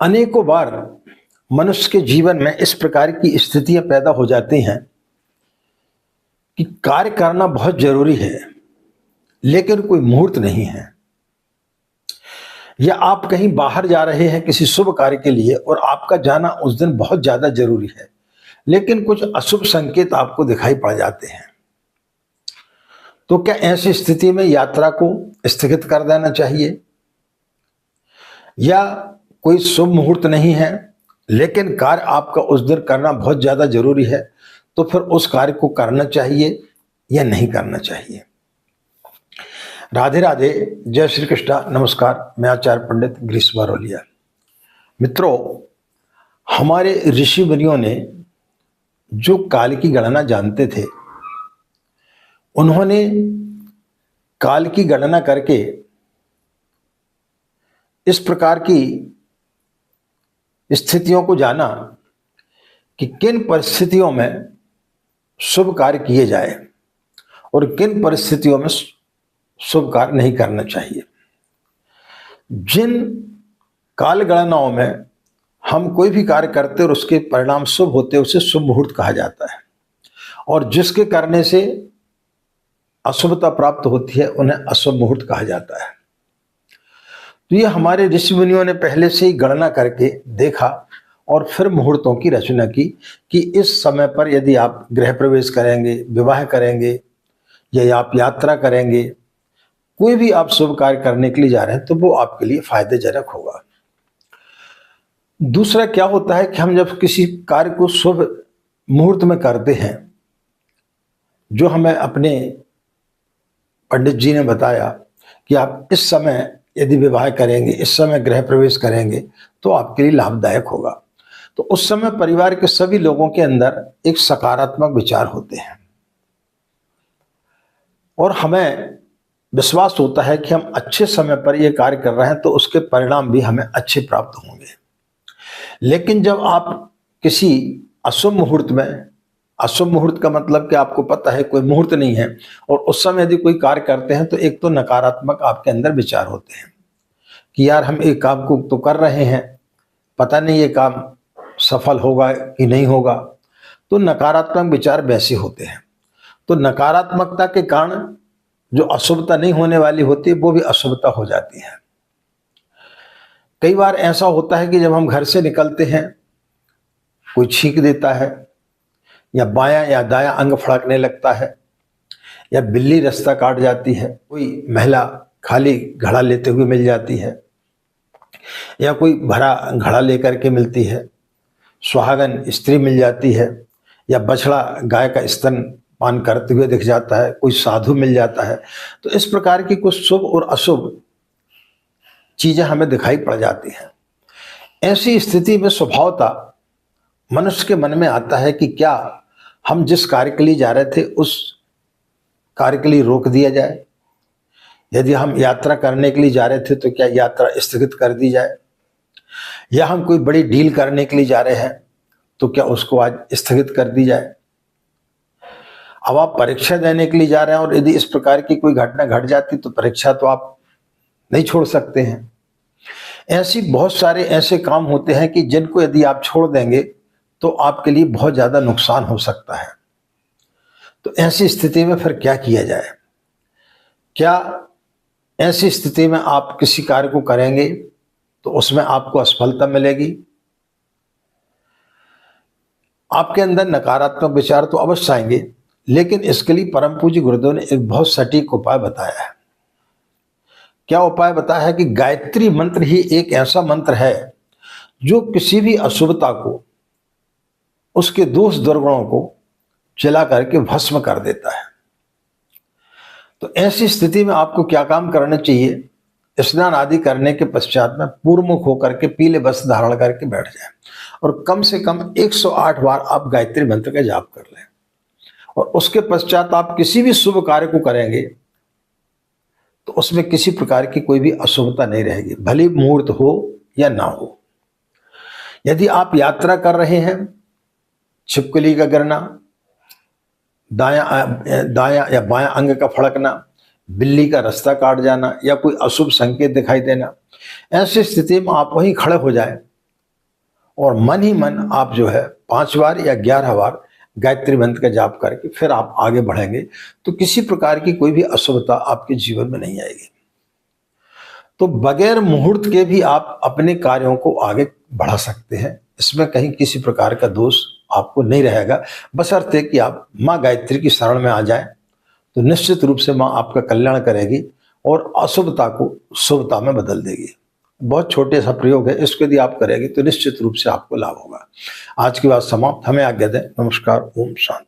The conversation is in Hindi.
अनेकों बार मनुष्य के जीवन में इस प्रकार की स्थितियां पैदा हो जाती हैं कि कार्य करना बहुत जरूरी है, लेकिन कोई मुहूर्त नहीं है। या आप कहीं बाहर जा रहे हैं किसी शुभ कार्य के लिए और आपका जाना उस दिन बहुत ज्यादा जरूरी है, लेकिन कुछ अशुभ संकेत आपको दिखाई पड़ जाते हैं। तो क्या ऐसी स्थिति में यात्रा को स्थगित कर देना चाहिए? या कोई शुभ मुहूर्त नहीं है लेकिन कार्य आपका उस दिन करना बहुत ज्यादा जरूरी है, तो फिर उस कार्य को करना चाहिए या नहीं करना चाहिए? राधे राधे, जय श्री कृष्णा, नमस्कार। मैं आचार्य पंडित गिरीश बारोलिया। मित्रों, हमारे ऋषि मुनियों ने जो काल की गणना जानते थे, उन्होंने काल की गणना करके इस प्रकार की स्थितियों को जाना कि किन परिस्थितियों में शुभ कार्य किए जाए और किन परिस्थितियों में शुभ कार्य नहीं करना चाहिए। जिन काल गणनाओं में हम कोई भी कार्य करते और उसके परिणाम शुभ होते उसे शुभ मुहूर्त कहा जाता है, और जिसके करने से अशुभता प्राप्त होती है उन्हें अशुभ मुहूर्त कहा जाता है। तो ये हमारे ऋषि मुनियों ने पहले से ही गणना करके देखा और फिर मुहूर्तों की रचना की कि इस समय पर यदि आप गृह प्रवेश करेंगे, विवाह करेंगे या आप यात्रा करेंगे, कोई भी आप शुभ कार्य करने के लिए जा रहे हैं, तो वो आपके लिए फायदेजनक होगा। दूसरा क्या होता है कि हम जब किसी कार्य को शुभ मुहूर्त में करते हैं, जो हमें अपने पंडित जी ने बताया कि आप इस समय यदि विवाह करेंगे, इस समय गृह प्रवेश करेंगे, तो आपके लिए लाभदायक होगा। तो उस समय परिवार के सभी लोगों के अंदर एक सकारात्मक विचार होते हैं और हमें विश्वास होता है कि हम अच्छे समय पर यह कार्य कर रहे हैं तो उसके परिणाम भी हमें अच्छे प्राप्त होंगे। लेकिन जब आप किसी अशुभ मुहूर्त में, अशुभ मुहूर्त का मतलब कि आपको पता है कोई मुहूर्त नहीं है, और उस समय यदि कोई कार्य करते हैं तो एक तो नकारात्मक आपके अंदर विचार होते हैं कि यार हम एक काम को तो कर रहे हैं, पता नहीं ये काम सफल होगा कि नहीं होगा। तो नकारात्मक विचार वैसे होते हैं। तो नकारात्मकता के कारण जो अशुभता नहीं होने वाली होती है वो भी अशुभता हो जाती है। कई बार ऐसा होता है कि जब हम घर से निकलते हैं, कोई छींक देता है या बायां या दायां अंग फड़कने लगता है, या बिल्ली रास्ता काट जाती है, कोई महिला खाली घड़ा लेते हुए मिल जाती है, या कोई भरा घड़ा लेकर के मिलती है, सुहागन स्त्री मिल जाती है, या बछड़ा गाय का स्तन पान करते हुए दिख जाता है, कोई साधु मिल जाता है। तो इस प्रकार की कुछ शुभ और अशुभ चीजें हमें दिखाई पड़ जाती हैं। ऐसी स्थिति में स्वभावतः मनुष्य के मन में आता है कि क्या हम जिस कार्य के लिए जा रहे थे उस कार्य के लिए रोक दिया जाए। यदि हम यात्रा करने के लिए जा रहे थे तो क्या यात्रा स्थगित कर दी जाए, या हम कोई बड़ी डील करने के लिए जा रहे हैं तो क्या उसको आज स्थगित कर दी जाए। अब आप परीक्षा देने के लिए जा रहे हैं और यदि इस प्रकार की कोई घटना घट जाती तो परीक्षा तो आप नहीं छोड़ सकते हैं। ऐसी बहुत सारे ऐसे काम होते हैं कि जिनको यदि आप छोड़ देंगे तो आपके लिए बहुत ज्यादा नुकसान हो सकता है। तो ऐसी स्थिति में फिर क्या किया जाए? क्या ऐसी स्थिति में आप किसी कार्य को करेंगे तो उसमें आपको असफलता मिलेगी? आपके अंदर नकारात्मक विचार तो अवश्य आएंगे, लेकिन इसके लिए परम पूज्य गुरुदेव ने एक बहुत सटीक उपाय बताया है। क्या उपाय बताया है कि गायत्री मंत्र ही एक ऐसा मंत्र है जो किसी भी अशुभता को, उसके दोष दुर्गुणों को जला करके भस्म कर देता है। तो ऐसी स्थिति में आपको क्या काम करना चाहिए? स्नान आदि करने के पश्चात में पूर्वमुख होकर के पीले वस्त्र धारण करके बैठ जाए और कम से कम 108 बार आप गायत्री मंत्र का जाप कर लें, और उसके पश्चात आप किसी भी शुभ कार्य को करेंगे तो उसमें किसी प्रकार की कोई भी अशुभता नहीं रहेगी, भले मुहूर्त हो या ना हो। यदि आप यात्रा कर रहे हैं, छिपकली का गिरना, दायां या बायां अंग का फड़कना, बिल्ली का रास्ता काट जाना, या कोई अशुभ संकेत दिखाई देना, ऐसी स्थिति में आप वहीं खड़े हो जाएं और मन ही मन आप जो है 5 बार या 11 बार गायत्री मंत्र का जाप करके फिर आप आगे बढ़ेंगे तो किसी प्रकार की कोई भी अशुभता आपके जीवन में नहीं आएगी। तो बगैर मुहूर्त के भी आप अपने कार्यों को आगे बढ़ा सकते हैं, इसमें कहीं किसी प्रकार का दोष आपको नहीं रहेगा, बशर्ते कि आप माँ गायत्री की शरण में आ जाएं तो निश्चित रूप से माँ आपका कल्याण करेगी और अशुभता को शुभता में बदल देगी। बहुत छोटे सा प्रयोग है, इसको यदि आप करेंगे तो निश्चित रूप से आपको लाभ होगा। आज की बात समाप्त, हमें आज्ञा दें। नमस्कार, ओम शांति।